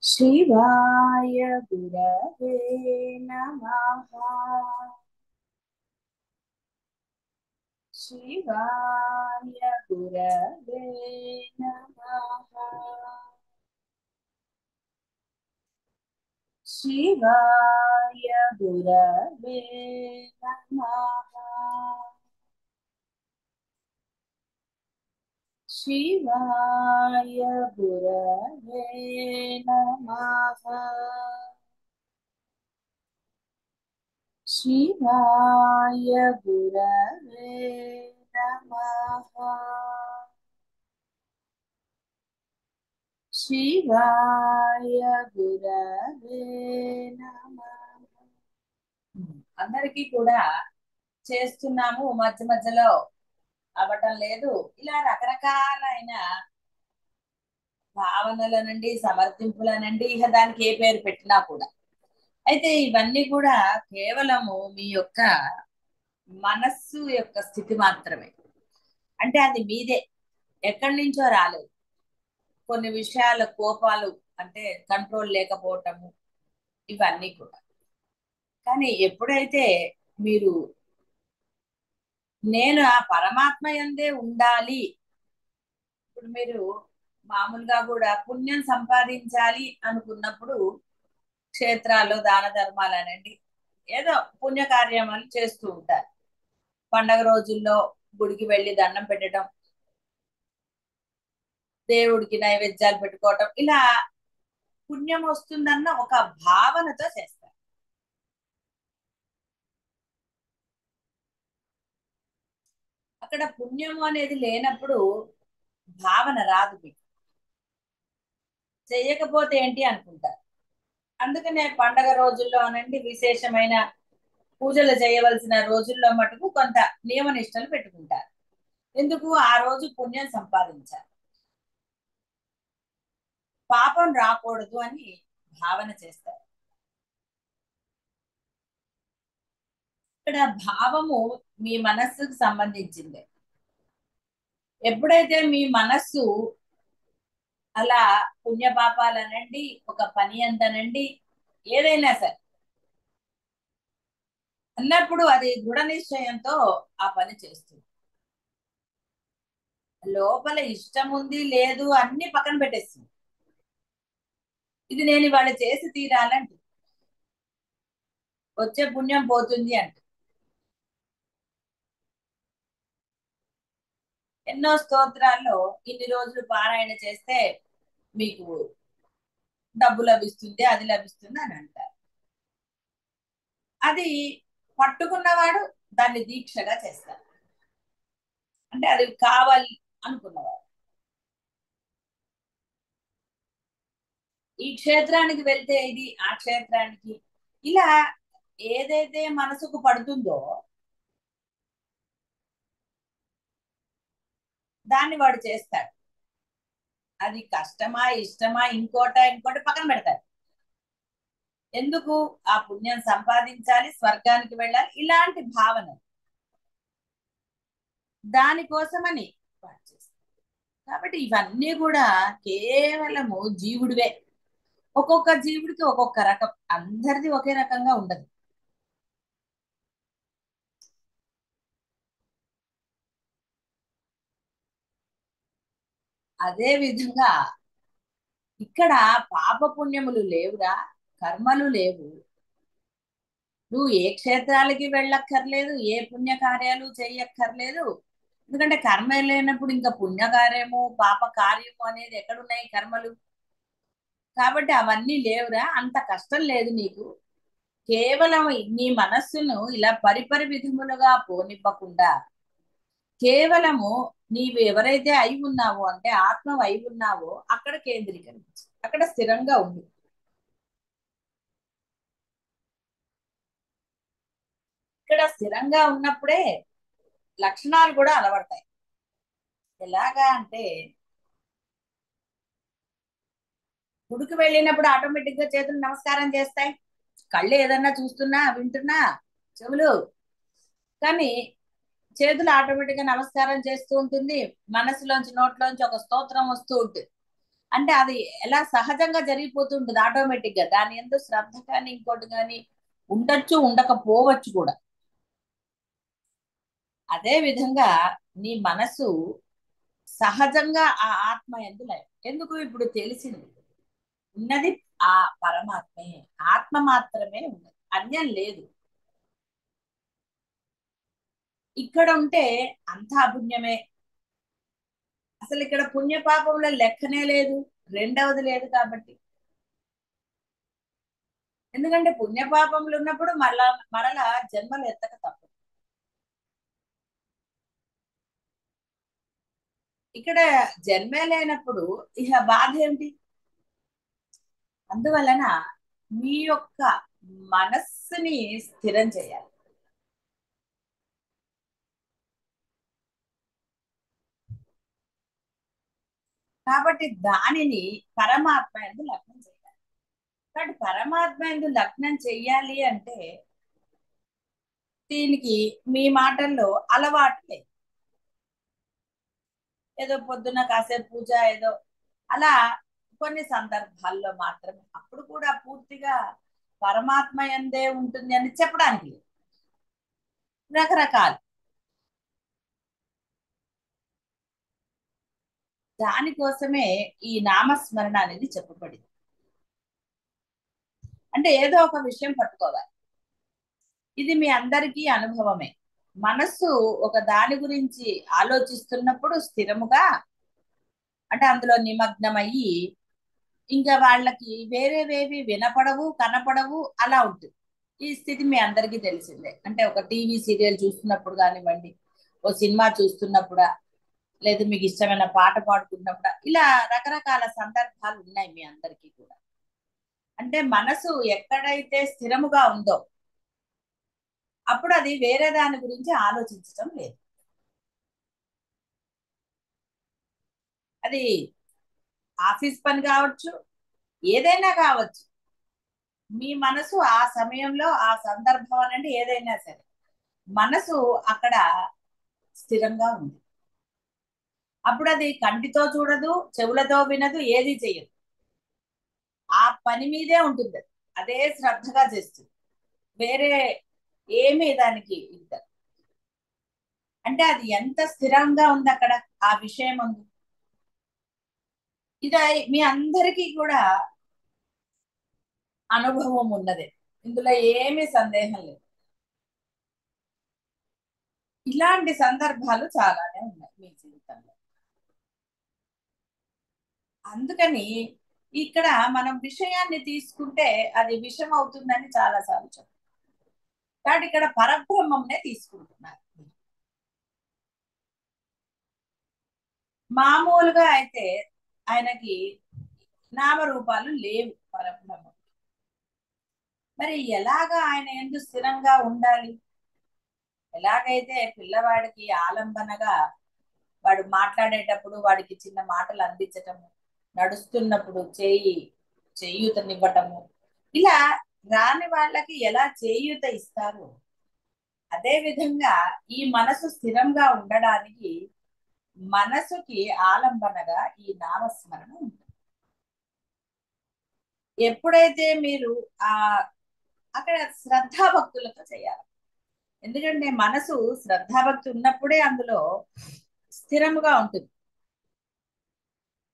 शिवाय गुरवे नमः। शिवाय गुरवे नमः। शिवाय गुरवे नमः। शिवाय गुरवे नमः। शिवाय गुरवे नमः। शिवाय गुरवे नमः। అందరికీ కూడా చేస్తున్నాము, మధ్య మధ్యలో అవ్వటం లేదు. ఇలా రకరకాలైన భావనలనండి, సమర్థింపులనండి, ఇక దానికి ఏ పేరు పెట్టినా కూడా. అయితే ఇవన్నీ కూడా కేవలము మీ యొక్క మనస్సు యొక్క స్థితి మాత్రమే. అంటే అది మీదే, ఎక్కడి నుంచో రాలేదు. కొన్ని విషయాల కోపాలు అంటే కంట్రోల్ లేకపోవటము, ఇవన్నీ కూడా. కానీ ఎప్పుడైతే మీరు నేను ఆ పరమాత్మ యందే ఉండాలి, ఇప్పుడు మీరు మామూలుగా కూడా పుణ్యం సంపాదించాలి అనుకున్నప్పుడు క్షేత్రాల్లో దాన ధర్మాలు అనండి, ఏదో పుణ్యకార్యములు చేస్తూ ఉంటారు. పండగ రోజుల్లో గుడికి వెళ్ళి దండం పెట్టడం, దేవుడికి నైవేద్యాలు పెట్టుకోవటం, ఇలా పుణ్యం వస్తుందన్న ఒక భావనతో చేస్తారు. అక్కడ పుణ్యము అనేది లేనప్పుడు భావన రాదు, మీకు చెయ్యకపోతే ఏంటి అనుకుంటారు. అందుకనే పండగ రోజుల్లో అనండి, విశేషమైన పూజలు చేయవలసిన రోజుల్లో మటుకు కొంత నియమ నిష్టలు పెట్టుకుంటారు. ఎందుకు? ఆ రోజు పుణ్యం సంపాదించాలి, పాపం రాకూడదు అని భావన చేస్తారు. ఇక్కడ భావము మీ మనస్సుకు సంబంధించింది. ఎప్పుడైతే మీ మనస్సు అలా పుణ్యపాపాలనండి, ఒక పని అంతనండి, ఏదైనా సరే అన్నప్పుడు అది దృఢ నిశ్చయంతో ఆ పని చేస్తుంది. లోపల ఇష్టం ఉంది లేదు అన్ని పక్కన పెట్టేస్తుంది. ఇది నేను ఇవాళ చేసి తీరాలంటే వచ్చే పుణ్యం పోతుంది అంట. ఎన్నో స్తోత్రాల్లో ఇన్ని రోజులు పారాయణ చేస్తే మీకు డబ్బు లభిస్తుంది, అది లభిస్తుంది అని అంటారు. అది పట్టుకున్నవాడు దాన్ని దీక్షగా చేస్తారు. అంటే అది కావాలి అనుకున్నవాడు ఈ క్షేత్రానికి వెళ్తే ఇది, ఆ క్షేత్రానికి, ఇలా ఏదైతే మనసుకు పడుతుందో దాన్ని వాడు చేస్తాడు. అది కష్టమా ఇష్టమా ఇంకోట ఇంకోటి పక్కన పెడతాడు. ఎందుకు? ఆ పుణ్యం సంపాదించాలి, స్వర్గానికి వెళ్ళాలి, ఇలాంటి భావన దానికోసమని వాడు చేస్తాడు. కాబట్టి ఇవన్నీ కూడా కేవలము జీవుడివే. ఒక్కొక్క జీవుడికి ఒక్కొక్క రకం, అందరిది ఒకే రకంగా ఉండదు. అదే విధంగా ఇక్కడ పాపపుణ్యములు లేవురా, కర్మలు లేవు. నువ్వు ఏ క్షేత్రాలకి వెళ్ళక్కర్లేదు, ఏ పుణ్యకార్యాలు చెయ్యక్కర్లేదు. ఎందుకంటే కర్మ లేనప్పుడు ఇంకా పుణ్యకార్యము పాప కార్యము అనేది ఎక్కడున్నాయి కర్మలు? కాబట్టి అవన్నీ లేవురా, అంత కష్టం లేదు నీకు. కేవలం నీ మనస్సును ఇలా పరిపరి విధములుగా పోనివ్వకుండా కేవలము నీవు ఎవరైతే అయి ఉన్నావో, అంటే ఆత్మ అయి ఉన్నావో అక్కడ కేంద్రీకరించు, అక్కడ స్థిరంగా ఉండు. ఇక్కడ స్థిరంగా ఉన్నప్పుడే లక్షణాలు కూడా అలవడతాయి. ఎలాగా అంటే గుడికి వెళ్ళినప్పుడు ఆటోమేటిక్ గా చేతులు నమస్కారం చేస్తాయి, కళ్ళు ఏదన్నా చూస్తున్నా వింటున్నా, చెవులు, కానీ చేతులు ఆటోమేటిక్ గా నమస్కారం చేస్తూ ఉంటుంది. మనసులోంచి నోట్లోంచి ఒక స్తోత్రం వస్తూ ఉంటుంది. అంటే అది ఎలా సహజంగా జరిగిపోతుంటుంది ఆటోమేటిక్ గా, దాని ఎందు శ్రద్ధ కానీ ఇంకోటి కానీ ఉండొచ్చు, ఉండకపోవచ్చు కూడా. అదే విధంగా నీ మనసు సహజంగా ఆ ఆత్మ ఎందు లయం. ఎందుకు ఇప్పుడు తెలిసింది, ఉన్నది ఆ పరమాత్మే, ఆత్మ మాత్రమే ఉన్నది, అన్యం లేదు. ఇక్కడ ఉంటే అంతా పుణ్యమే. అసలు ఇక్కడ పుణ్య పాపంలో లెక్కనే లేదు, రెండవది లేదు కాబట్టి. ఎందుకంటే పుణ్యపాపములు ఉన్నప్పుడు మరలా జన్మలు ఎత్తక తప్పదు. ఇక్కడ జన్మే లేనప్పుడు ఇహ బాధ ఏమిటి? అందువలన మీ యొక్క మనస్సుని స్థిరం చేయాలి. కాబట్టి దానిని పరమాత్మ యందు లగ్నం చేయాలి. కాబట్టి పరమాత్మ యందు లగ్నం చెయ్యాలి అంటే దీనికి మీ మాటల్లో అలవాటు లేదు. ఏదో పొద్దున్న కాసేపు పూజ ఏదో అలా కొన్ని సందర్భాల్లో మాత్రమే, అప్పుడు కూడా పూర్తిగా పరమాత్మ యందే ఉంటుంది అని చెప్పడానికి లేదు. రకరకాలు. దానికోసమే ఈ నామస్మరణ అనేది చెప్పబడింది. అంటే ఏదో ఒక విషయం పట్టుకోవాలి. ఇది మీ అందరికీ అనుభవమే. మనస్సు ఒక దాని గురించి ఆలోచిస్తున్నప్పుడు స్థిరముగా, అంటే అందులో నిమగ్నమయ్యి ఇంకా వాళ్ళకి వేరేవేవి వినపడవు, కనపడవు, అలా ఉంటుంది. ఈ స్థితి మీ అందరికీ తెలిసిందే. అంటే ఒక టీవీ సీరియల్ చూస్తున్నప్పుడు కానివ్వండి, ఓ సినిమా చూస్తున్నప్పుడా, లేదా మీకు ఇష్టమైన పాట పాడుతున్నప్పుడా, ఇలా రకరకాల సందర్భాలు ఉన్నాయి మీ అందరికీ కూడా. అంటే మనసు ఎక్కడైతే స్థిరముగా ఉందో అప్పుడు అది వేరే దాని గురించి ఆలోచించటం లేదు. అది ఆఫీస్ పని కావచ్చు, ఏదైనా కావచ్చు. మీ మనసు ఆ సమయంలో ఆ సందర్భం అనండి ఏదైనా సరే, మనసు అక్కడ స్థిరంగా ఉంది. అప్పుడు అది కంటితో చూడదు, చెవులతో వినదు, ఏది చెయ్యదు. ఆ పని మీదే ఉంటుంది. అదే శ్రద్ధగా చేస్తుంది. వేరే ఏమీ దానికి ఇద్దరు. అంటే అది ఎంత స్థిరంగా ఉంది అక్కడ ఆ విషయం ఉంది. ఇది మీ అందరికీ కూడా అనుభవం ఉన్నదే, ఇందులో ఏమీ సందేహం లేదు. ఇలాంటి సందర్భాలు చాలానే ఉన్నాయి మీ జీవితంలో. అందుకని ఇక్కడ మనం విషయాన్ని తీసుకుంటే అది విషం అవుతుందని చాలాసార్లు చెప్పారు. కాబట్టి ఇక్కడ పరబ్రహ్మంనే తీసుకుంటున్నారు. మామూలుగా అయితే ఆయనకి నామరూపాలు లేవు పరబ్రహ్మం. మరి ఎలాగా ఆయన ఎందు స్థిరంగా ఉండాలి? ఎలాగైతే పిల్లవాడికి ఆలంబనగా వాడు మాట్లాడేటప్పుడు వాడికి చిన్న మాటలు అందించటము, నడుస్తున్నప్పుడు చేయూతనివ్వటము, ఇలా రాని వాళ్ళకి ఎలా చేయూత ఇస్తారు, అదే విధంగా ఈ మనసు స్థిరంగా ఉండడానికి మనసుకి ఆలంబనగా ఈ నామస్మరణ ఉంటుంది. ఎప్పుడైతే మీరు ఆ అక్కడ శ్రద్ధాభక్తులతో చేయాలి. ఎందుకంటే మనసు శ్రద్ధాభక్తి ఉన్నప్పుడే అందులో స్థిరముగా ఉంటుంది.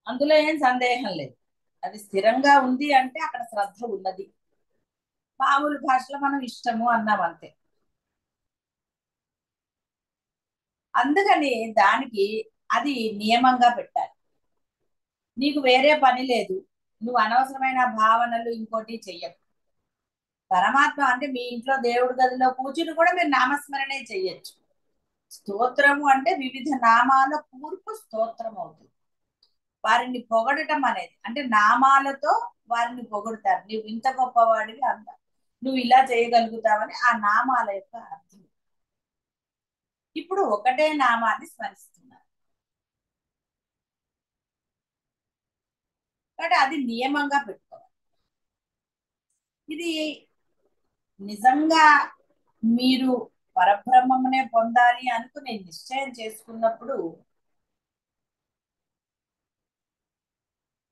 అందులో ఏం సందేహం లేదు. అది స్థిరంగా ఉంది అంటే అక్కడ శ్రద్ధ ఉన్నది. మామూలు భాషలో మనం ఇష్టము అన్నాం అంతే. అందుకని దానికి అది నియమంగా పెట్టాలి. నీకు వేరే పని లేదు, నువ్వు అనవసరమైన భావనలు ఇంకోటి చెయ్యకు. పరమాత్మ అంటే మీ ఇంట్లో దేవుడి గదిలో కూర్చుని కూడా మీరు నామస్మరణే చెయ్యొచ్చు. స్తోత్రము అంటే వివిధ నామాల కూర్పు స్తోత్రం అవుతుంది. వారిని పొగడటం అనేది అంటే నామాలతో వారిని పొగుడతారు. నువ్వు ఇంత గొప్పవాడివి అంత, నువ్వు ఇలా చేయగలుగుతావని ఆ నామాల యొక్క అర్థం. ఇప్పుడు ఒకటే నామాన్ని స్మరిస్తున్నారు కాబట్టి అది నియమంగా పెట్టుకోవాలి. ఇది నిజంగా మీరు పరబ్రహ్మమునే పొందాలి అనుకుని నిశ్చయం చేసుకున్నప్పుడు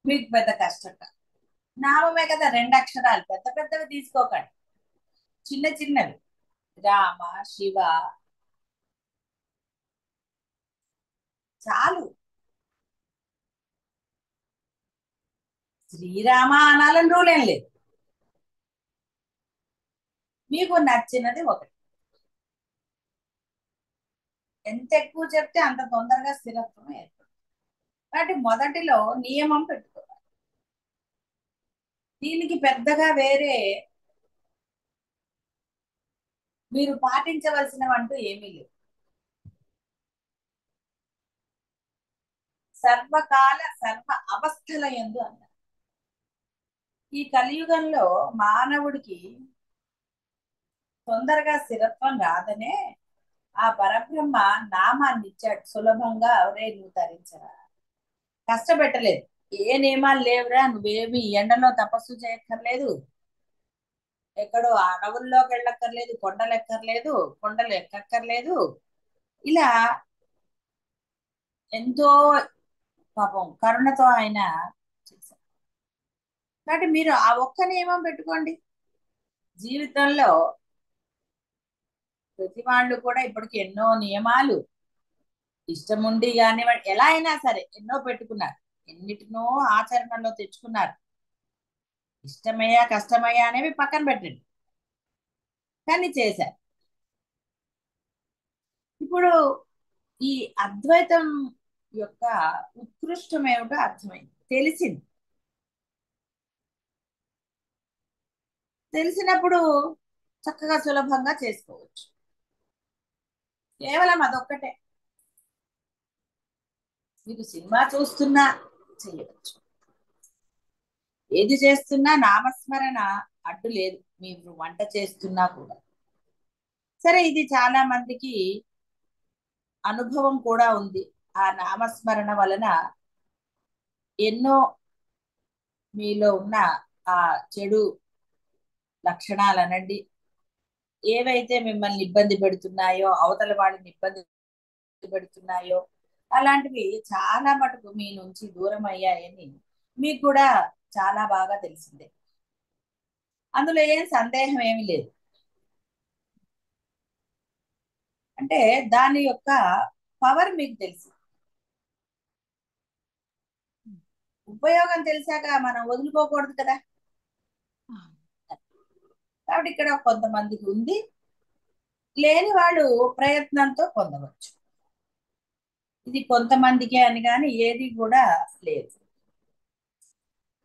మీకు పెద్ద కష్టం కాదు. నామమే కదా, 2 అక్షరాలు, పెద్ద పెద్దవి తీసుకోకండి, చిన్న చిన్నవి. రామ, శివ చాలు. శ్రీరామ అనాలని రూల్ ఏం లేదు, మీకు నచ్చినది ఒకటి. ఎంత ఎక్కువ చెప్తే అంత తొందరగా స్థిరత్వం ఏర్పడుతుంది. కాబట్టి మొదటిలో నియమం పెట్టుకోవాలి. దీనికి పెద్దగా వేరే మీరు పాటించవలసినవంటూ ఏమీ లేవు. సర్వకాల సర్వ అవస్థల యందు అన్నారు. ఈ కలియుగంలో మానవుడికి తొందరగా స్థిరత్వం రాదనే ఆ పరబ్రహ్మ నామాన్ని ఇచ్చాడు సులభంగా. ఎవరే నువ్వు తరించరా, కష్టపెట్టలేదు. ఏ నియమాలు లేవురా, నువ్వేమి ఎండలో తపస్సు చేయక్కర్లేదు, ఎక్కడో అడవుల్లోకి వెళ్ళక్కర్లేదు, కొండలు ఎక్కర్లేదు, కొండలు ఎక్కక్కర్లేదు. ఇలా ఎంతో పాపం కరుణతో ఆయన చేశారు. కాబట్టి మీరు ఆ ఒక్క నియమం పెట్టుకోండి. జీవితంలో ప్రతి వాళ్ళు కూడా ఇప్పటికి ఎన్నో నియమాలు ఇష్టముండి కానివ్వండి, ఎలా అయినా సరే ఎన్నో పెట్టుకున్నారు, ఎన్నిటినో ఆచరణలో తెచ్చుకున్నారు. ఇష్టమయ్యా కష్టమయ్యా అనేవి పక్కన పెట్టండి, కానీ చేశారు. ఇప్పుడు ఈ అద్వైతం యొక్క ఉత్కృష్టం ఏమిటో అర్థమైంది, తెలిసింది. తెలిసినప్పుడు చక్కగా సులభంగా చేసుకోవచ్చు. కేవలం అదొక్కటే. మీకు సినిమా చూస్తున్నా చేయవచ్చు, ఏది చేస్తున్నా నామస్మరణ అడ్డు లేదు. మీరు వంట చేస్తున్నా కూడా సరే. ఇది చాలా మందికి అనుభవం కూడా ఉంది. ఆ నామస్మరణ వలన ఎన్నో మీలో ఉన్న ఆ చెడు లక్షణాలు అనండి, ఏవైతే మిమ్మల్ని ఇబ్బంది పెడుతున్నాయో, అవతల వాళ్ళని ఇబ్బంది పెడుతున్నాయో, అలాంటివి చాలా మటుకు మీ నుంచి దూరం అయ్యాయని మీకు కూడా చాలా బాగా తెలిసిందే. అందులో ఏం సందేహం ఏమి లేదు. అంటే దాని యొక్క పవర్ మీకు తెలుసు. ఉపయోగం తెలిసాక మనం వదులుకోకూడదు కదా. కాబట్టి ఇక్కడ కొంతమందికి ఉంది, లేని వాళ్ళు ప్రయత్నంతో పొందవచ్చు. ఇది కొంతమందికే అని కానీ ఏది కూడా లేదు.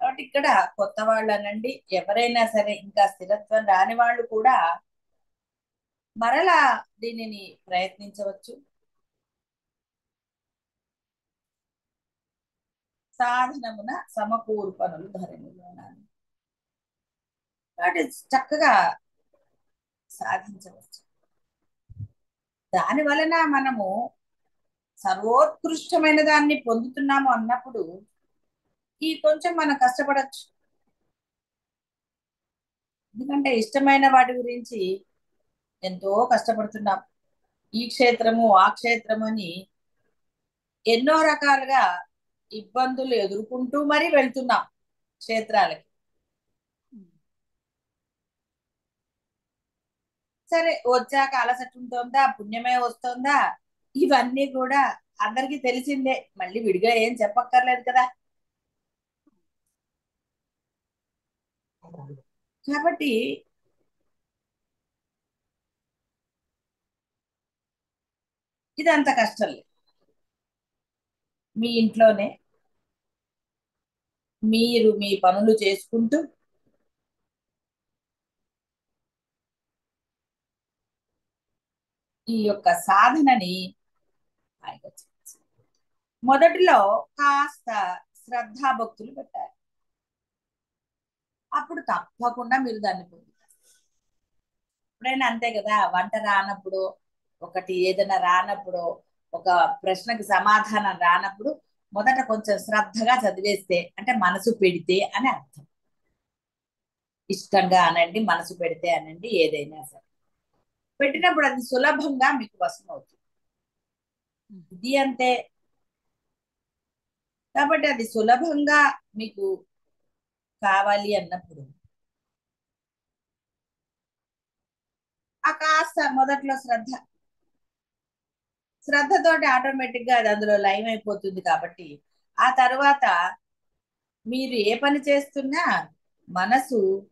కాబట్టి ఇక్కడ కొత్త వాళ్ళు అనండి, ఎవరైనా సరే ఇంకా స్థిరత్వం రాని వాళ్ళు కూడా మరలా దీనిని ప్రయత్నించవచ్చు. సాధనమున సమకూర్పనులు ధరణిలోన, కాబట్టి చక్కగా సాధించవచ్చు. దాని వలన మనము సర్వోత్కృష్టమైన దాన్ని పొందుతున్నాము అన్నప్పుడు ఈ కొంచెం మనం కష్టపడచ్చు. ఎందుకంటే ఇష్టమైన వాటి గురించి ఎంతో కష్టపడుతున్నాం. ఈ క్షేత్రము ఆ క్షేత్రము అని ఎన్నో రకాలుగా ఇబ్బందులు ఎదుర్కొంటూ మరీ వెళ్తున్నాం క్షేత్రాలకి. సరే, వచ్చాక అలసట ఉంటుందా, పుణ్యమే వస్తుందా, ఇవన్నీ కూడా అందరికీ తెలిసిందే, మళ్ళీ విడిగా ఏం చెప్పక్కర్లేదు కదా. కాబట్టి ఇదంత కష్టం లేదు. మీ ఇంట్లోనే మీరు మీ పనులు చేసుకుంటూ ఈ యొక్క సాధనని హాయిగా చేయొచ్చు. మొదటిలో కాస్త శ్రద్ధాభక్తులు పెట్టాలి, అప్పుడు తప్పకుండా మీరు దాన్ని పొందుతారు. ఎప్పుడైనా అంతే కదా, వంట రానప్పుడు, ఒకటి ఏదైనా రానప్పుడు, ఒక ప్రశ్నకి సమాధానం రానప్పుడు మొదట కొంచెం శ్రద్ధగా చదివేస్తే, అంటే మనసు పెడితే అని అర్థం. ఇష్టంగా అనండి, మనసు పెడితే అనండి, ఏదైనా సరే పెట్టినప్పుడు అది సులభంగా మీకు వశం అవుతుంది. ఇది అంతే. కాబట్టి అది సులభంగా మీకు కావాలి అన్నప్పుడు ఆ కాస్త మొదట్లో శ్రద్ధతోటి ఆటోమేటిక్ గా అది అందులో లైన్ అయిపోతుంది. కాబట్టి ఆ తర్వాత మీరు ఏ పని చేస్తున్నా మనసు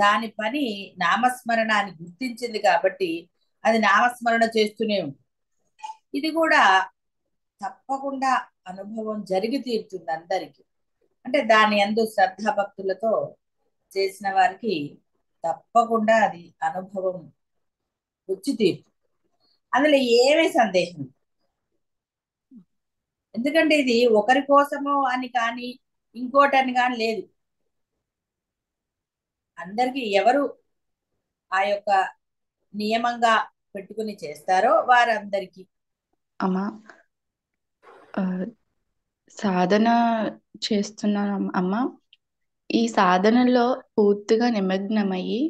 దాని పని నామస్మరణాన్ని గుర్తించింది కాబట్టి అది నామస్మరణ చేస్తూనే ఉంటుంది. ఇది కూడా తప్పకుండా అనుభవం జరిగి తీరుతుంది అందరికీ. అంటే దాని యందు శ్రద్ధ భక్తులతో చేసిన వారికి తప్పకుండా అది అనుభవం వచ్చి తీరుతుంది. అందులో ఏమీ సందేహం లేదు. ఎందుకంటే ఇది ఒకరి కోసమో అని కానీ ఇంకోటని కానీ లేదు. అందరికీ ఎవరు ఆ యొక్క నియమంగా పెట్టుకుని చేస్తారో వారందరికీ. అమ్మా, ఆ, సాధన చేస్తున్నాను అమ్మ. ఈ సాధనలో పూర్తిగా నిమగ్నమయ్యి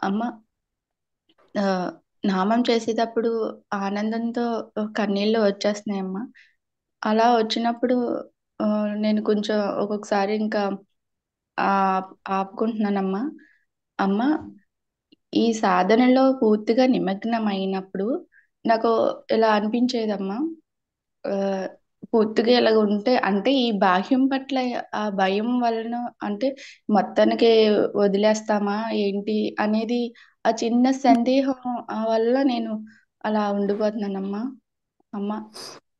అమ్మ, ఆ, నామం చేసేటప్పుడు ఆనందంతో కన్నీళ్ళు వచ్చేస్తున్నాయమ్మా. అలా వచ్చినప్పుడు ఆ, నేను కొంచెం ఒక్కొక్కసారి ఇంకా ఆ ఆపుకుంటున్నానమ్మా. అమ్మ, ఈ సాధనలో పూర్తిగా నిమగ్నమైనప్పుడు నాకు ఇలా అనిపించేదమ్మా. ఆ, పూర్తిగా ఇలాగ ఉంటే అంటే ఈ బాహ్యం పట్ల ఆ భయం వలన అంటే మొత్తానికి వదిలేస్తామా ఏంటి అనేది ఆ చిన్న సందేహం వల్ల నేను అలా ఉండిపోతున్నానమ్మా. అమ్మ,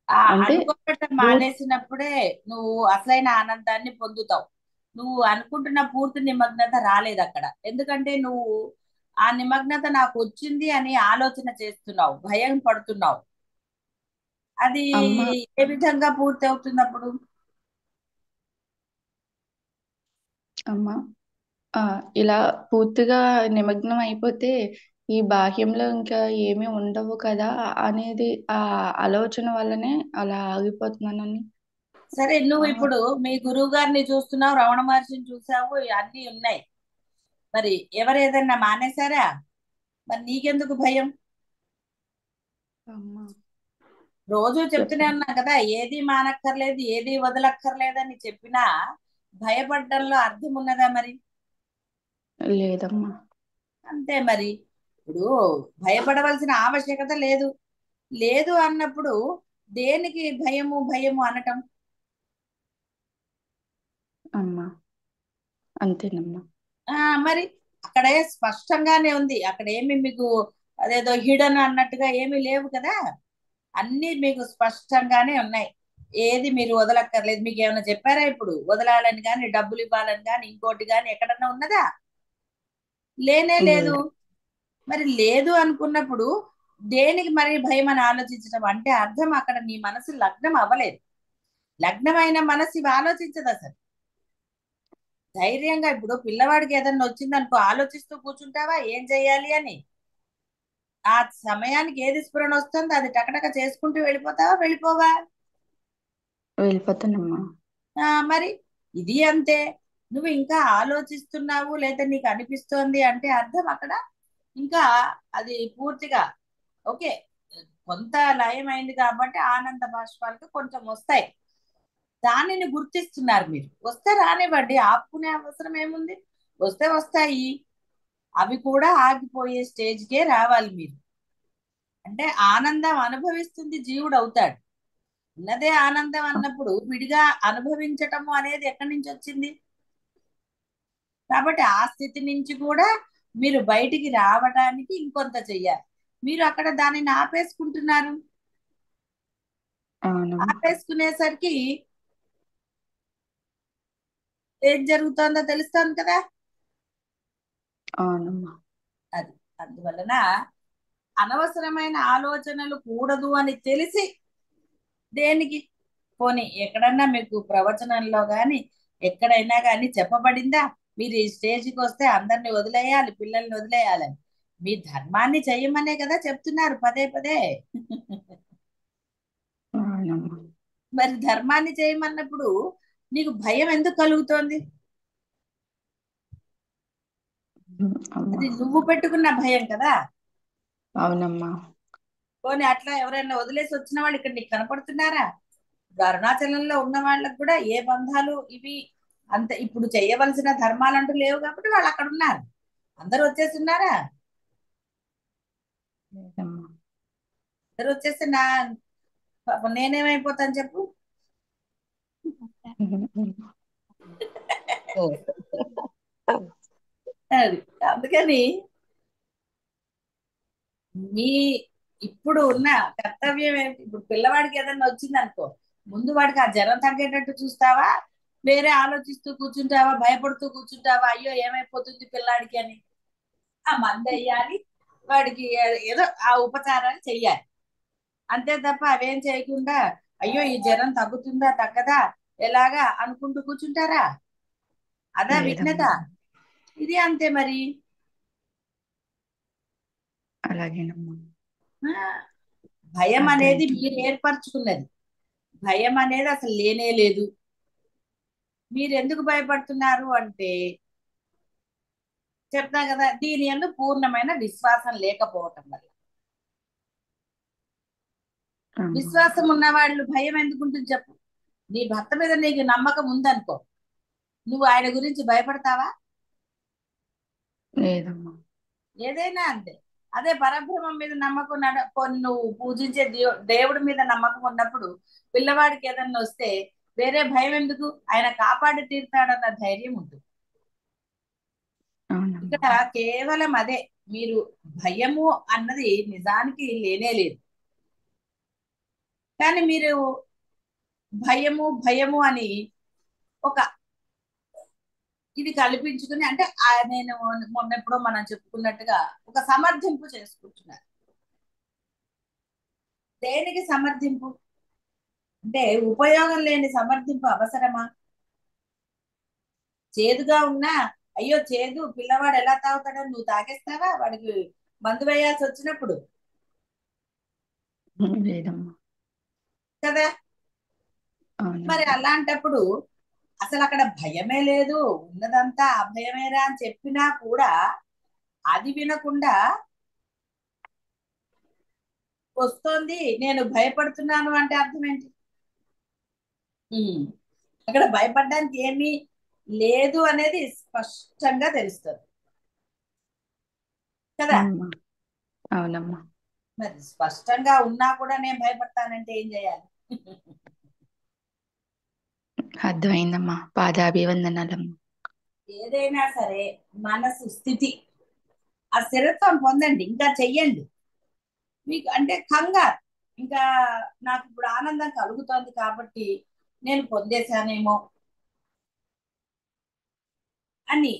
ఆ అంటే అనుకోవటం పూర్తి మానేసినప్పుడే నువ్వు అసలైన ఆనందాన్ని పొందుతావు. నువ్వు అనుకుంటున్న పూర్తి నిమగ్నత రాలేదు అక్కడ. ఎందుకంటే నువ్వు ఆ నిమగ్నత నాకు వచ్చింది అని ఆలోచన చేస్తున్నావు, భయం పడుతున్నావు. అది అమ్మ, ఏ విధంగా పూర్తి అవుతుంది అప్పుడు? అమ్మ, ఆ, ఇలా పూర్తిగా నిమగ్నం అయిపోతే ఈ బాహ్యంలో ఇంకా ఏమీ ఉండవు కదా అనేది ఆ ఆలోచన వల్లనే అలా ఆగిపోతున్నానని. సరే, నువ్వు ఆ, ఇప్పుడు మీ గురువు గారిని చూస్తున్నావు, రమణ మహర్షిని చూసావు, అన్నీ ఉన్నాయి. మరి ఎవరు ఏదన్నా మానేశారా? మరి నీకెందుకు భయం? అమ్మ, రోజు చెప్తూనే చెప్పండి. ఉన్నా కదా, ఏది మానక్కర్లేదు, ఏది వదలక్కర్లేదని చెప్పినా భయపడడంలో అర్థం ఉన్నదా మరి? లేదమ్మా. అంతే మరి. ఇప్పుడు భయపడవలసిన ఆవశ్యకత లేదు. లేదు అన్నప్పుడు దేనికి భయము భయము అనటం? అమ్మా, అంతేనమ్మా. ఆ మరి అక్కడే స్పష్టంగానే ఉంది. అక్కడ ఏమి మీకు అదేదో హిడన్ అన్నట్టుగా ఏమీ లేవు కదా. అన్నీ మీకు స్పష్టంగానే ఉన్నాయి. ఏది మీరు వదలక్కర్లేదు. మీకు ఏమైనా చెప్పారా ఇప్పుడు వదలాలని కానీ, డబ్బులు ఇవ్వాలని కానీ, ఇంకోటి కానీ ఎక్కడన్నా ఉన్నదా? లేనే లేదు. లేదు. మరి లేదు అనుకున్నప్పుడు దేనికి మరి భయం అని ఆలోచించడం అంటే అర్థం అక్కడ నీ మనసు లగ్నం అవ్వలేదు. లగ్నమైన మనసు ఇవి ఆలోచించదు అసలు. ధైర్యంగా ఇప్పుడు పిల్లవాడికి ఏదన్నా వచ్చిందనుకో ఆలోచిస్తూ కూర్చుంటావా ఏం చెయ్యాలి అని? ఆ సమయానికి ఏది స్ఫురణ వస్తుందో అది టకటక చేసుకుంటూ వెళ్ళిపోతావా వెళ్ళిపోవా? వెళ్ళిపోతానమ్మా. మరి ఇది అంతే. నువ్వు ఇంకా ఆలోచిస్తున్నావు లేదా నీకు అనిపిస్తోంది అంటే అర్థం అక్కడ ఇంకా అది పూర్తిగా ఓకే. కొంత లయం అయింది కాబట్టి ఆనంద బాష్పాలకు కొంచెం వస్తాయి. దానిని గుర్తిస్తున్నారు మీరు. వస్తే రానివ్వండి, ఆపుకునే అవసరం ఏముంది? వస్తే వస్తాయి. అవి కూడా ఆగిపోయే స్టేజ్కే రావాలి మీరు. అంటే ఆనందం అనుభవిస్తుంది జీవుడు అవుతాడు. ఉన్నదే ఆనందం అన్నప్పుడు విడిగా అనుభవించటము అనేది ఎక్కడి నుంచి వచ్చింది? కాబట్టి ఆ స్థితి నుంచి కూడా మీరు బయటికి రావడానికి ఇంకొంత చెయ్యాలి. మీరు అక్కడ దానిని ఆపేసుకుంటున్నారు. అవునమ్మా. ఆపేసుకునేసరికి ఏం జరుగుతుందో తెలుస్తుంది కదా. అవునమ్మా. అది అందువలన అనవసరమైన ఆలోచనలు కూడదు అని తెలిసి దేనికి పోనీ ఎక్కడన్నా మీకు ప్రవచనంలో కానీ ఎక్కడైనా కానీ చెప్పబడిందా మీరు ఈ స్టేజ్కి వస్తే అందరిని వదిలేయాలి, పిల్లల్ని వదిలేయాలని? మీ ధర్మాన్ని చెయ్యమనే కదా చెప్తున్నారు పదే పదే. అవునమ్మా. మరి ధర్మాన్ని చేయమన్నప్పుడు నీకు భయం ఎందుకు కలుగుతోంది? అమ్మా. అది నువ్వు పెట్టుకున్న భయం కదా. అవునమ్మా. పోనీ అట్లా ఎవరైనా వదిలేసి వచ్చిన వాళ్ళు ఇక్కడ నీకు కనపడుతున్నారా? ఇప్పుడు అరుణాచలంలో ఉన్న వాళ్ళకు కూడా ఏ బంధాలు ఇవి అంత ఇప్పుడు చేయవలసిన ధర్మాలంటూ లేవు కాబట్టి వాళ్ళు అక్కడ ఉన్నారు. అందరూ వచ్చేస్తున్నారా? లేదమ్మా. అందరూ వచ్చేస్తే పాపం నేనేమైపోతాను చెప్పు. అది అందుకని మీ ఇప్పుడు ఉన్న కర్తవ్యం ఏంటి? ఇప్పుడు పిల్లవాడికి ఏదైనా వచ్చింది అనుకో, ముందు వాడికి ఆ జ్వరం తగ్గేటట్టు చూస్తావా, వేరే ఆలోచిస్తూ కూర్చుంటావా, భయపడుతూ కూర్చుంటావా, అయ్యో ఏమైపోతుంది పిల్లాడికి అని. ఆ మందు వేయాలి, వాడికి ఏదో ఆ ఉపచారాలు చెయ్యాలి. అంతే తప్ప అవేం చేయకుండా అయ్యో ఈ జ్వరం తగ్గుతుందా తగ్గదా ఎలాగా అనుకుంటూ కూర్చుంటారా? అదా విఘ్నత. లేదమ్మా. ఇది అంతే మరి. అలాగేనమ్మా. ఆ, భయం అనేది అర్థమైంది. మీరు ఏర్పరచుకున్నది. భయం అనేది అసలు లేనే లేదు. మీరు ఎందుకు భయపడుతున్నారు అంటే చెప్తా కదా, దీని యందు పూర్ణమైన విశ్వాసం లేకపోవటం వల్ల. అమ్మా. విశ్వాసం ఉన్న వాళ్ళు భయం ఎందుకు ఉంటుంది చెప్పు. నీ భర్త మీద నీకు నమ్మకం ఉందనుకో, నువ్వు ఆయన గురించి భయపడతావా? లేదమ్మా. ఏదైనా అంతే. అదే పరబ్రహ్మం మీద నమ్మకం నువ్వు పూజించే దేవుడి మీద నమ్మకం ఉన్నప్పుడు పిల్లవాడికి ఏదన్నా వస్తే వేరే భయం ఎందుకు, ఆయన కాపాడి తీరుతాడన్న ధైర్యం ఉంటుంది. అవునమ్మా. ఇక్కడ కేవలం అదే, మీరు భయము అన్నది నిజానికి లేనే లేదు. కానీ మీరు భయము భయము అని ఒక ఇది కల్పించుకుని, అంటే నేను మొన్న ఎప్పుడో మనం చెప్పుకున్నట్టుగా ఒక సమర్థింపు చేసుకుంటున్నారు. దేనికి సమర్థింపు? అంటే ఉపయోగం లేని సమర్థింపు అవసరమా? చేదుగా ఉన్నా అయ్యో చేదు పిల్లవాడు ఎలా తాగుతాడని నువ్వు తాగేస్తావా వాడికి మందు వేయాల్సి వచ్చినప్పుడు? లేదమ్మా. కదా. మరి అవునమ్మా. అలాంటప్పుడు అసలు అక్కడ భయమే లేదు, ఉన్నదంతా అభయమేరా అని చెప్పినా కూడా అది వినకుండా వస్తోంది నేను భయపడుతున్నాను అంటే అర్థం ఏంటి? ఉమ్. అక్కడ భయపడడానికి ఏమీ లేదు అనేది స్పష్టంగా తెలుస్తుంది కదా. అమ్మా. అవునమ్మా. మరి స్పష్టంగా ఉన్నా కూడా నేను భయపడతానంటే ఏం చేయాలి? అర్థమైందమ్మా. పాదాభివందనాలమ్మా. ఏదైనా సరే మనసు స్థితి, ఆ స్థిరత్వం పొందండి, ఇంకా చెయ్యండి. మీకు అంటే కంగారు, ఇంకా నాకు ఇప్పుడు ఆనందం కలుగుతోంది కాబట్టి నేను పొందేశానేమో అని,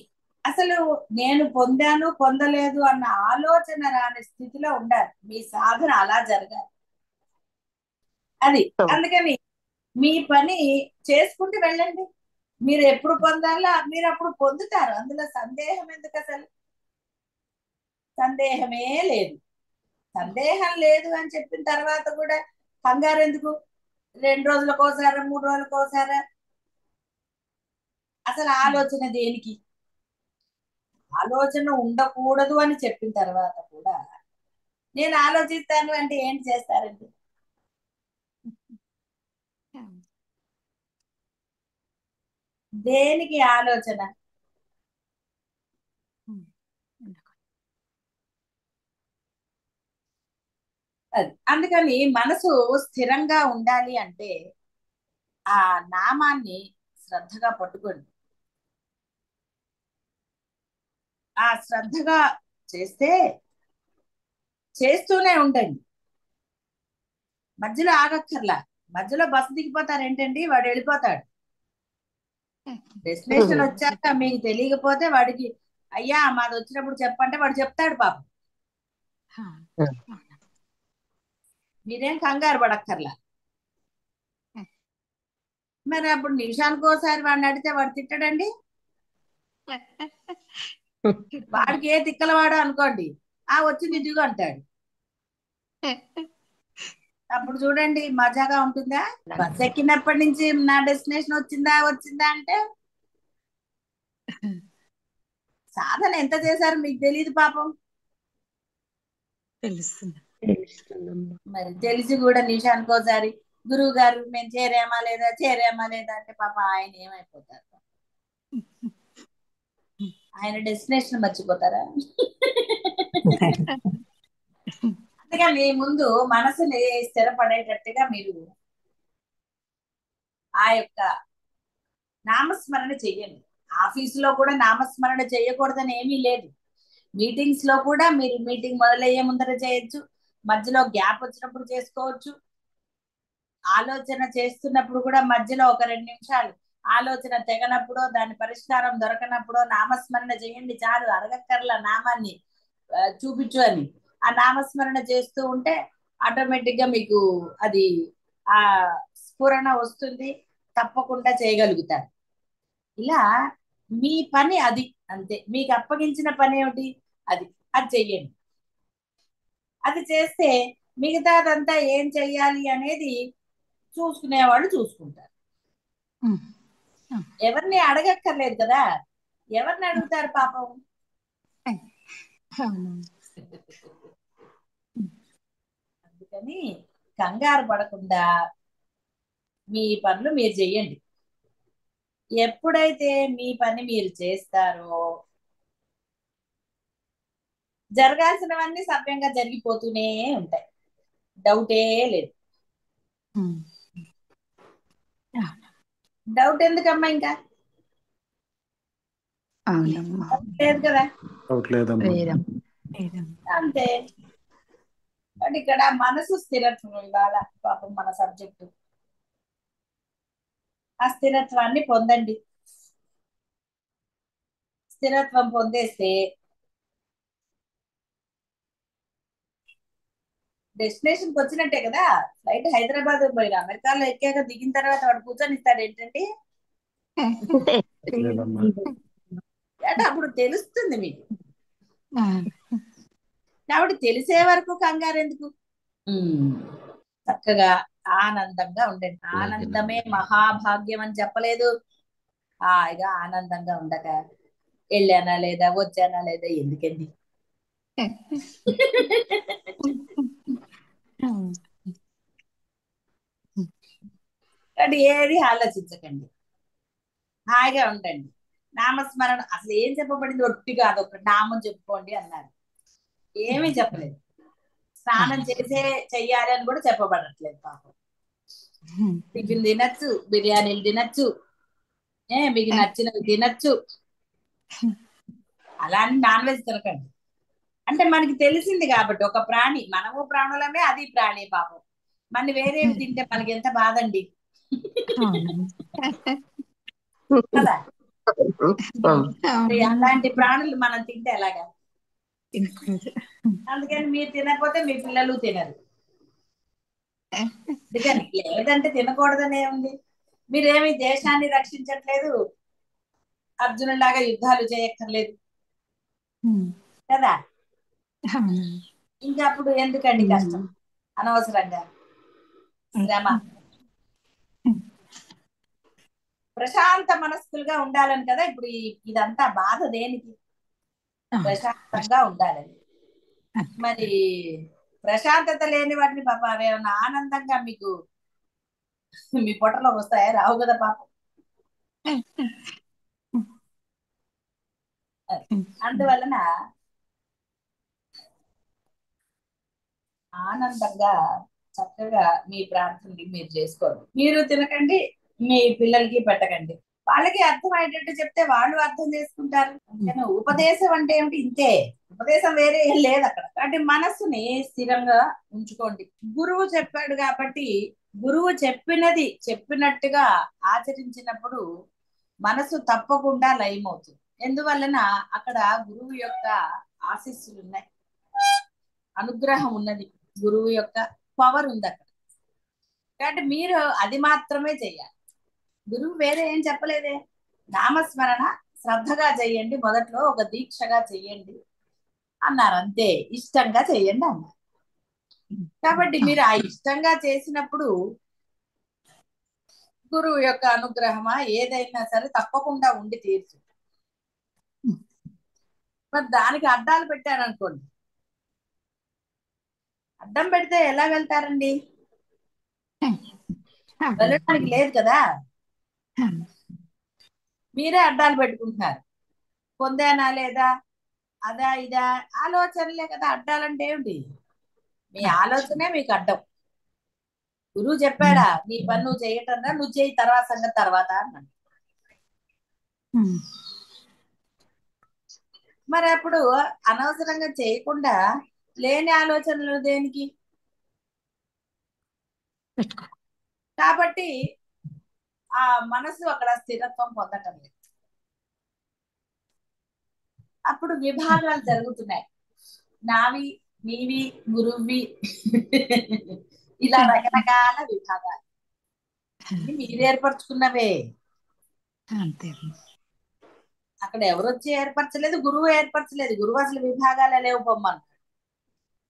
అసలు నేను పొందాను పొందలేదు అన్న ఆలోచన రాని స్థితిలో ఉండాలి. మీ సాధన అలా జరగాలి. అది అందుకని మీ పని చేసుకుంటూ వెళ్ళండి. మీరు ఎప్పుడు పొందాలో మీరు అప్పుడు పొందుతారు, అందులో సందేహం ఎందుకు అసలు? సందేహమే లేదు. సందేహం లేదు అని చెప్పిన తర్వాత కూడా కంగారు ఎందుకు? 2 రోజులకోసారా 3 రోజులకోసారా? అసలు ఆలోచన దేనికి? ఆలోచన ఉండకూడదు అని చెప్పిన తర్వాత కూడా నేను ఆలోచిస్తాను అంటే ఏంటి చేస్తారండి? దేనికి ఆలోచన? అది అందుకని మనసు స్థిరంగా ఉండాలి అంటే ఆ నామాన్ని శ్రద్ధగా పట్టుకోండి. ఆ శ్రద్ధగా చేస్తే చేస్తూనే ఉండండి, మధ్యలో ఆగక్కర్లా. మధ్యలో బస్సు దిగిపోతారు ఏంటండి, వాడు వెళ్ళిపోతాడు. డెస్టినేషన్ వచ్చాక మీకు తెలియకపోతే వాడికి అయ్యా మాది వచ్చినప్పుడు చెప్పంటే వాడు చెప్తాడు పాపం. మీరేం కంగారు పడక్కర్లా. మరి అప్పుడు నిమిషానికి ఒకసారి వాడిని అడిగితే వాడు తిట్టడండి. వాడికి ఏ తిక్కలవాడో అనుకోండి, ఆ వచ్చింది ఇదిగో అంటాడు. అప్పుడు చూడండి మజాగా ఉంటుందా? బస్ ఎక్కినప్పటి నుంచి నా డెస్టినేషన్ వచ్చిందా వచ్చిందా అంటే సాధన ఎంత చేశారు మీకు తెలియదు పాపం. తెలుస్తుంది. మరి తెలిసి కూడా నిమిషానికి ఒకసారి గురువు గారు మేము చేరామా లేదా చేరామా లేదా అంటే పాప ఆయన ఏమైపోతారు? ఆయన డెస్టినేషన్ మర్చిపోతారా? అందుకని ముందు మనసుని స్థిరపడేటట్టుగా మీరు ఆ యొక్క నామస్మరణ చెయ్యండి. ఆఫీసులో కూడా నామస్మరణ చేయకూడదని ఏమీ లేదు. మీటింగ్స్ లో కూడా మీరు మీటింగ్ మొదలయ్యే ముందర చేయొచ్చు, మధ్యలో గ్యాప్ వచ్చినప్పుడు చేసుకోవచ్చు, ఆలోచన చేస్తున్నప్పుడు కూడా మధ్యలో ఒక 2 నిమిషాలు ఆలోచన తెగనప్పుడో దాని పరిష్కారం దొరకనప్పుడో నామస్మరణ చేయండి చాలు. అడగక్కర్ల నామాన్ని చూపించు అని. ఆ నామస్మరణ చేస్తూ ఉంటే ఆటోమేటిక్ గా మీకు అది ఆ స్ఫురణ వస్తుంది, తప్పకుండా చేయగలుగుతారు. ఇలా మీ పని అది, అంతే. మీకు అప్పగించిన పని ఏమిటి? అది అది చెయ్యండి. అది చేస్తే మిగతాదంతా ఏం చెయ్యాలి అనేది చూసుకునేవాళ్ళు చూసుకుంటారు. ఎవరిని అడగక్కర్లేదు కదా. ఎవరిని అడుగుతారు పాపం? అందుకని కంగారు పడకుండా మీ పనులు మీరు చెయ్యండి. ఎప్పుడైతే మీ పని మీరు చేస్తారో జరగాల్సినవన్నీ సవ్యంగా జరిగిపోతూనే ఉంటాయి. డౌటే లేదు. డౌట్ ఎందుకమ్మా? ఇంకా అవునమ్మా. లేదు కదా. డౌట్ లేదమ్మా. అంతే. బట్ ఇక్కడ మనసు స్థిరత్వం ఇవాళ పాపం మన సబ్జెక్టు. ఆ స్థిరత్వాన్ని పొందండి. స్థిరత్వం పొందేస్తే డెస్టినేషన్కి వచ్చినట్టే కదా. ఫ్లైట్ హైదరాబాద్ పోయిన అమెరికాలో ఎక్కాక దిగిన తర్వాత వాడు కూర్చొని ఇస్తాడు ఏంటంటే లేదమ్మా. అంటే అప్పుడు తెలుస్తుంది మీకు. కాబట్టి తెలిసే వరకు కంగారు ఎందుకు? చక్కగా ఆనందంగా ఉండండి. ఆనందమే మహాభాగ్యం అని చెప్పలేదు? హాయిగా ఆనందంగా ఉండక వెళ్ళానా లేదా వచ్చానా లేదా ఎందుకండి? కాబట్టి ఏది ఆలోచించకండి, హాయిగా ఉండండి. నామస్మరణ అసలు ఏం చెప్పబడింది? ఒట్టిగా అదొక నామం చెప్పుకోండి అన్నారు. ఏమీ చెప్పలేదు. స్నానం చేసే చెయ్యాలి అని కూడా చెప్పబడట్లేదు పాపం. టిఫిన్ తినచ్చు, బిర్యానీలు తినచ్చు, మీకు నచ్చినవి తినచ్చు. అలా అని నాన్ వెజ్ తినకండి. అంటే మనకి తెలిసింది కాబట్టి ఒక ప్రాణి, మనము ప్రాణులమే, అది ప్రాణి పాపం. మన వేరేవి తింటే మనకి ఎంత బాధండి కదా. అలాంటి ప్రాణులు మనం తింటే ఎలాగా? అందుకని మీరు తినకపోతే మీ పిల్లలు తినరు. అందుకని లేదంటే తినకూడదనే ఉంది. మీరేమి దేశాన్ని రక్షించట్లేదు, అర్జునులాగా యుద్ధాలు చేయక్కర్లేదు కదా. ఇంకా అప్పుడు ఎందుకండి కష్టం అనవసరంగా శ్రమ? ప్రశాంత మనస్కులుగా ఉండాలని కదా ఇప్పుడు ఇదంతా. బాధ దేనికి? ప్రశాంతంగా ఉండాలని. మరి ప్రశాంతత లేని వాటిని పాప అవేమన్నా ఆనందంగా మీకు మీ పొట్టలో వస్తాయా? రావు కదా పాపం. అందువలన ఆనందంగా చక్కగా మీ ప్రార్థనలు మీరు చేసుకోండి. మీరు తినకండి, మీ పిల్లలకి పెట్టకండి. వాళ్ళకి అర్థమయ్యేటట్టు చెప్తే వాళ్ళు అర్థం చేసుకుంటారు. అందుకని ఉపదేశం అంటే ఏమిటి? ఇంతే. ఉపదేశం వేరే ఏం లేదు అక్కడ. కాబట్టి మనస్సుని స్థిరంగా ఉంచుకోండి. గురువు చెప్పాడు కాబట్టి గురువు చెప్పినది చెప్పినట్టుగా ఆచరించినప్పుడు మనసు తప్పకుండా లయమవుతుంది. ఎందువలన అక్కడ గురువు యొక్క ఆశీస్సులు ఉన్నాయి, అనుగ్రహం ఉన్నది, గురువు యొక్క పవర్ ఉంది అక్కడ. కాబట్టి మీరు అది మాత్రమే చెయ్యాలి. గురువు వేరే ఏం చెప్పలేదే. నామస్మరణ శ్రద్ధగా చెయ్యండి, మొదట్లో ఒక దీక్షగా చెయ్యండి అన్నారు, అంతే. ఇష్టంగా చెయ్యండి అన్నారు. కాబట్టి మీరు ఆ ఇష్టంగా చేసినప్పుడు గురువు యొక్క అనుగ్రహమా ఏదైనా సరే తప్పకుండా ఉండి తీరుతుంది. మరి దానికి అడ్డాలు పెట్టారనుకోండి, అడ్డం పెడితే ఎలా వెళ్తారండి? అదే. వెళ్ళడానికి లేదు కదా, ఆ, మీరే అడ్డాలు పెట్టుకుంటున్నారు. పొందానా లేదా, అదా ఇదా ఆలోచనలే కదా అడ్డాలంటే ఏమిటి, మీ ఆలోచనే మీకు అడ్డం. గురువు చెప్పాడా నీ పని నువ్వు చేయటం రా, నువ్వు చేయి, తర్వాత సంగతి తర్వాత అన్నాడు. ఉమ్, మరి అప్పుడు అనవసరంగా చేయకుండా లేని ఆలోచనలు దేనికి? పెట్టుకో. కాబట్టి ఆ మనసు అక్కడ స్థిరత్వం పొందటం లేదు. అప్పుడు విభాగాలు జరుగుతున్నాయి, నావి, నీవి, గురువువి, ఇలా రకరకాల విభాగాలు. ఇది మీరు ఏర్పరచుకున్నవే. అంతే. అక్కడ ఎవరు వచ్చి ఏర్పరచలేదు, గురువు ఏర్పరచలేదు. గురువు అసలు విభాగాలే లేవు పొమ్మను.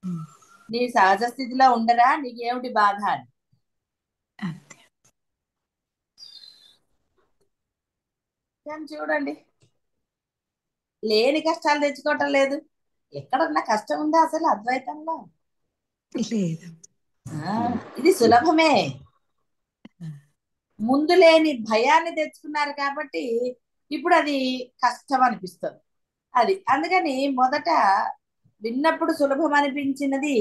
ఉమ్, నీ సహజ స్థితిలో ఉండరా, నీకేమిటి బాధ అని. అంతే. కానీ చూడండి, లేని కష్టాలు తెచ్చుకోవటం లేదు. ఎక్కడన్నా కష్టం ఉందా అసలు అద్వైతంలో? లేదు. ఆ, ఇది సులభమే. ముందు లేని భయాన్ని తెచ్చుకున్నారు కాబట్టి ఇప్పుడు అది కష్టం అనిపిస్తుంది. అది అందుకని మొదట విన్నప్పుడు సులభం అనిపించినది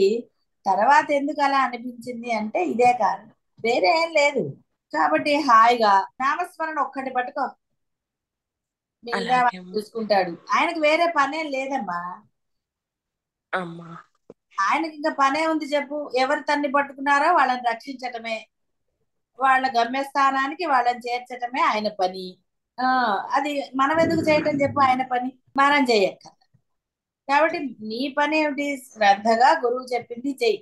తర్వాత ఎందుకు అలా అనిపించింది అంటే ఇదే కారణం, వేరే ఏం లేదు. కాబట్టి హాయిగా నామస్మరణ ఒక్కటి పట్టుకో, మిగతా అలాగే వాడు చూసుకుంటాడు. ఆయనకు వేరే పనే లేదమ్మా. అమ్మా. ఆయనకి ఇంకా పనే ఉంది చెప్పు, ఎవరు తన్ని పట్టుకున్నారో వాళ్ళని రక్షించటమే, వాళ్ళ గమ్యస్థానానికి వాళ్ళని చేర్చటమే ఆయన పని. ఆ అది మనం ఎందుకు చేయటం చెప్పు, ఆయన పని మనం చేయక్క. కాబట్టి నీ పని ఏమిటి, శ్రద్ధగా గురువు చెప్పింది చెయ్యి.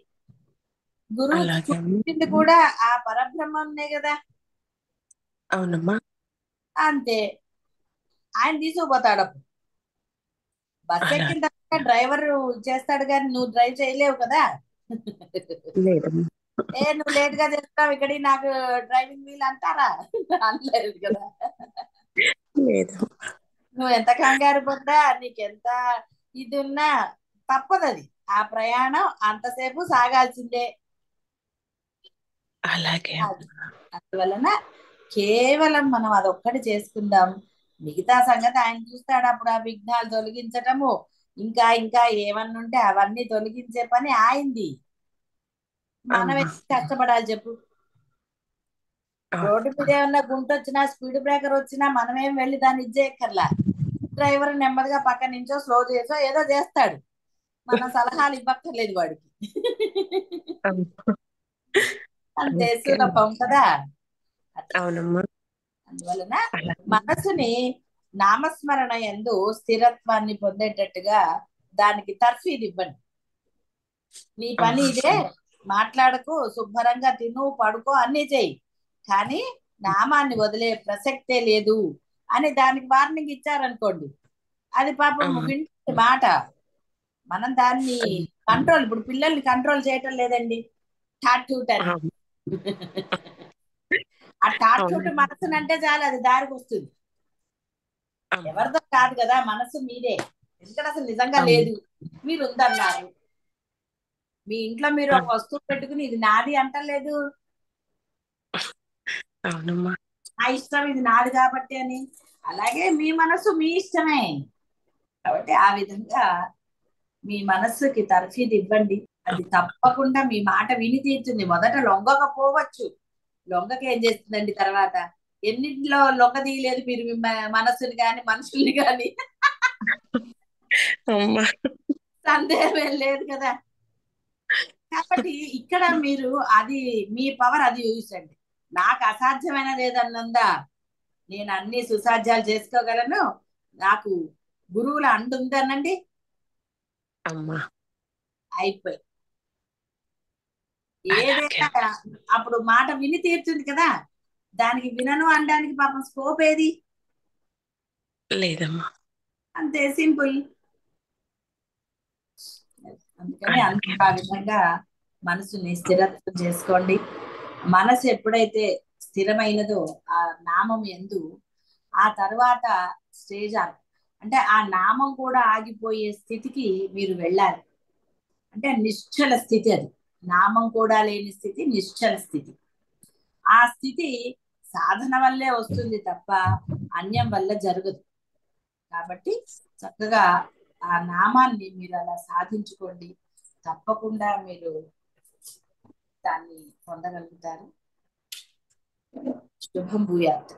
గురువు అలాగే అమ్మా. చెప్పింది కూడా ఆ పరబ్రహ్మనే కదా. అవునమ్మా. అంతే, ఆయన తీసుకుపోతాడు. అప్పుడు బస్ అలా ఎక్కిన తర్వాత డ్రైవర్ చేస్తాడు కానీ నువ్వు డ్రైవ్ చేయలేవు కదా. లేదమ్మా. నువ్వు లేట్ గా చేస్తావు ఇక్కడ, నాకు డ్రైవింగ్ వీల్ అంటారా? అనలేదు కదా. లేదు. నువ్వు ఎంత కంగారు పడ్డా, నీకెంత ఇది ఉన్నా తప్పదు అది. ఆ ప్రయాణం అంతసేపు సాగాల్సిందే. అలాగే అది అందువలన కేవలం మనం అదొక్కటి చేసుకుందాం, మిగతా సంగతి ఆయన చూస్తాడు. అప్పుడు ఆ విఘ్నాలు తొలగించటము, ఇంకా ఇంకా ఏమన్నా ఉంటే అవన్నీ తొలగించే పని ఆయనది. మనం అమ్మా. ఎందుకు కష్టపడాలి చెప్పు. రోడ్డు మీద ఏమన్నా గుంట వచ్చినా, స్పీడ్ బ్రేకర్ వచ్చినా మనమేం వెళ్ళి దాన్ని ఇచ్చేయక్కర్లా. డ్రైవర్ నెమ్మదిగా పక్క నుంచో స్లో చేసో ఏదో చేస్తాడు, మన సలహాలు ఇవ్వక్కర్లేదు వాడికి. అమ్మా. అంతే, ఓకే. సులభం కదా. అట్లా అవునమ్మా. అందువలన అలాగే. మనసుని నామస్మరణ యందు స్థిరత్వాన్ని పొందేటట్టుగా దానికి తర్ఫీదు ఇవ్వండి. నీ పని అమ్మా. ఇదే, మాట్లాడకు, శుభ్రంగా తిను, పడుకో, అన్ని చెయ్యి, కానీ నామాన్ని వదిలే ప్రసక్తే లేదు అని దానికి వార్నింగ్ ఇచ్చారనుకోండి, అది పాపం అమ్మా. వింటే మాట. మనం దాన్ని కంట్రోల్, ఇప్పుడు పిల్లల్ని కంట్రోల్ చేయటం లేదండి, ఠాట్ ఠూట్ అని. అమ్మా. ఆ ఠాట్ ఠూట్ అవును. మనసునంటే చాలు, అది దారికి వస్తుంది. అమ్మా. ఎవరిదో కాదు కదా, మనసు మీదే. ఎందుకంటే అసలు నిజంగా అవును. లేదు, మీరు ఉందన్నారు. మీ ఇంట్లో మీరు ఒక వస్తువు పెట్టుకుని ఇది నాది అంటలేదు, అవునమ్మా. నా ఇష్టం ఇది నాది కాబట్టి అని. అలాగే మీ మనసు మీ ఇష్టమే. కాబట్టి ఆ విధంగా మీ మనస్సుకి తర్ఫీదు ఇవ్వండి, అది తప్పకుండా మీ మాట విని తీర్చుంది. మొదట లొంగకపోవచ్చు, లొంగకి ఏం చేస్తుందండి తర్వాత. ఎన్నింటిలో లొంగ తీయలేదు మీరు మీ మనస్సుని కానీ మనుషుల్ని కానీ. అమ్మా. సందేహం ఏం లేదు కదా. కాబట్టి ఇక్కడ మీరు అది మీ పవర్ అది చూపించండి. నాకు అసాధ్యమైనది ఏదన్నా ఉందా, నేను అన్ని సుసాధ్యాలు చేసుకోగలను, నాకు గురువుల అండ ఉందనండి, అమ్మా. అయిపోయి అలాగే. ఏదైనా అప్పుడు మాట విని తీర్చుంది కదా. దానికి వినను అనడానికి పాపం స్కోప్ ఏది? లేదమ్మా. అంతే, సింపుల్. అందుకని అలాగే. అందరూ ఆ విధంగా మనసుని స్థిరత్వం చేసుకోండి. మనసు ఎప్పుడైతే స్థిరమైనదో ఆ నామం ఎందు, ఆ తర్వాత స్టేజ్ అంటే ఆ నామం కూడా ఆగిపోయే స్థితికి మీరు వెళ్ళాలి. అంటే నిశ్చల స్థితి, అది నామం కూడా లేని స్థితి నిశ్చల స్థితి. ఆ స్థితి సాధన వల్లే వస్తుంది తప్ప అన్యం వల్ల జరగదు. కాబట్టి చక్కగా ఆ నామాన్ని మీరు అలా సాధించుకోండి, తప్పకుండా మీరు దాన్ని పొందగలుగుతారు. శుభం భూయాత్.